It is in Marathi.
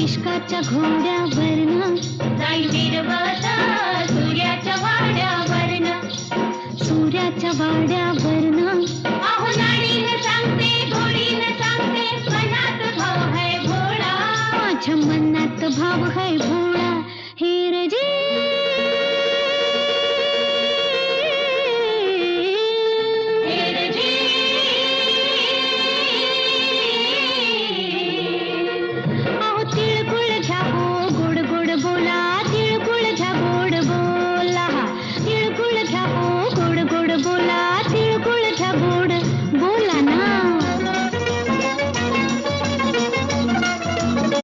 इश्काच्या घोड्यावरनं जाई मिरवता सूर्याच्या वाड्यावरनं, सूर्याच्या वाड्यावरनं. अहो नाडीनं सांगते घोडीनं सांगते, मनात भाव है भोळा. माझ्या मनात भाव है भोळा. हेरजी